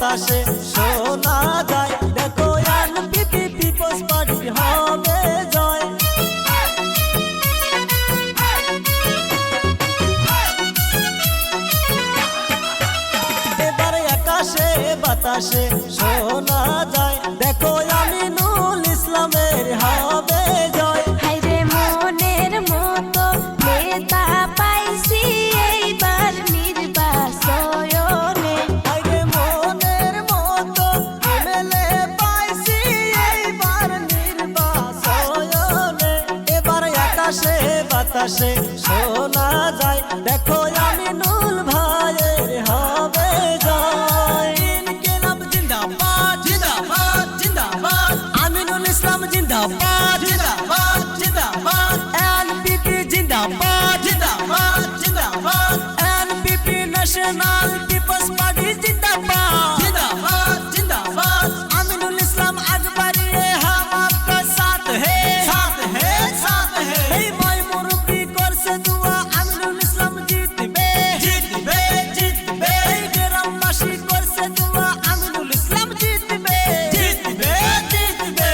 বাতাসে শোনা যায় দেখো এনপিপি পিপলস পার্টি হবে জয়। এবার আকাশে বাতাসে শোনা যায় দেখো আমিনুল ইসলামের হবে জয়। হায়রে মনের মতো নেতা পাইছি এইবার নির্বাচনে। হায়রে মনের মতো এমএলএ পাইছি এইবার নির্বাচনে। এবার আকাশে বাতাসে শোনা যায় দেখো আমিনুল ভাইয়ের হবে জয়। ইনকিলাব জিন্দাবাদ জিন্দাবাদ জিন্দাবাদ, আমিনুল ইসলাম জিন্দাবাদ জিন্দাবাদ জিন্দাবাদ, এনপিপি জিন্দাবাদ জিন্দাবাদ জিন্দাবাদ, এনপিপি ন্যাশনাল পিপলস পার্টি জিন্দাবাদ জিন্দাবাদ जिंदाबाद। आमिनुल इस्लाम अकबरी हम आपका साथ है साथ है साथ है। भाई मुरब्बी कर से दुआ आमिनुल इस्लाम जीतबे जीतबे जीतबे। ग्रामवासी कर से दुआ आमिनुल इस्लाम जीतबे जीतबे जीतबे।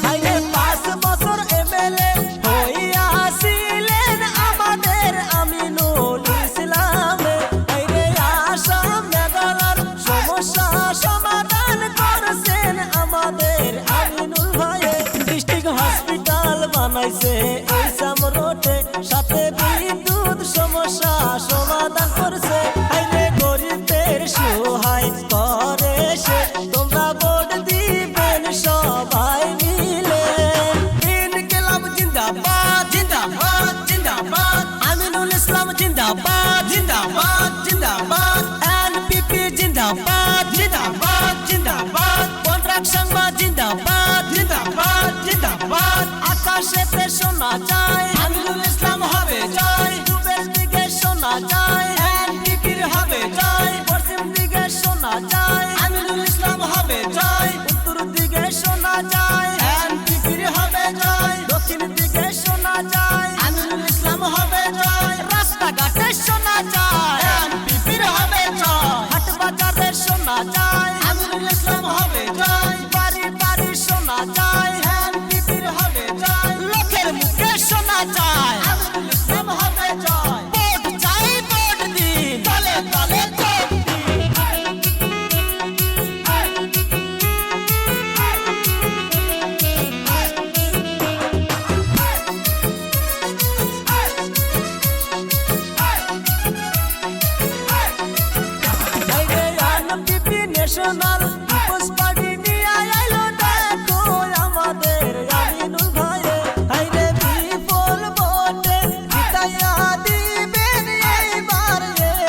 আইনে 5 বছর এমএলএ হইয়া ছিলেন আমাদের আমিনুল ইসলাম। আইনে আসাম মেঘালয়ের সমস্যা সমাধান করেছেন আমাদের আমিনুল ভাই। ডিস্ট্রিক্ট হসপিটাল বানাইছে এই সামরোটে, সাথে বিদ্যুৎ সমস্যা সমাধান করছে। আইনে গরিবদের সহায় করে সে, তোমরা ভোট দিবেন সবাই মিলে। ইনকিলাব জিন্দাবাদ জিন্দাবাদ জিন্দাবাদ, আমিনুল ইসলাম জিন্দাবাদ জিন্দাবাদ জিন্দাবাদ, এনপিপি জিন্দাবাদ জিন্দাবাদ জিন্দাবাদ, কন্ট্রাক্ট সংবাদ জিন্দাবাদ জিন্দাবাদ জিন্দাবাদ। আকাশেতে শোনা যায় আমিনুল ইসলাম হবে জয়, পূবের দিকে শোনা যায় এনপিপির হবে জয়, পশ্চিম দিকে শোনা যায় আমিনুল ইসলাম হবে জয়, উত্তর দিকে শোনা যায় এনপিপির হবে জয়, দক্ষিণ দিকে শোনা যায় আমিনুল ইসলাম হবে জয়, রাস্তাঘাটে শোনা যায় এনপিপির হবে জয়, হাট বাজারে শোনা যায় আমিনুল ইসলাম হবে জয়, বাড়ি বাড়ি শোনা যায় এনপিপির হবে জয়, লোকের মুখে শোনা যায় আমিনুল ইসলাম হবে জয়। ভোট চাই ভোট দিন, দলে দলে ভোট দিন। এনপিপি ন্যাশনাল পিপলস পার্টি নিয়ে আইলো দেখো আমাদের আমিনুল ভাই। হাইরে বিপুল ভোটে জিতাইয়া দিবেন এইবার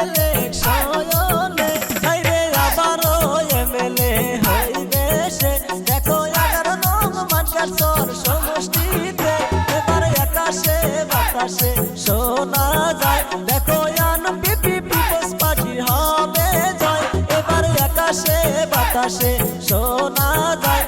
ইলেকশনে। হাইরে আবারও এমএলএ হইবে সে, দেখো 11 নং মানকারচর সমষ্টিতে। এবার আকাশে বাতাসে শোনা যায় দেখো এনপিপি পিপলস পার্টি হবে জয়। এবার আকাশে বাতাসে শোনা যায়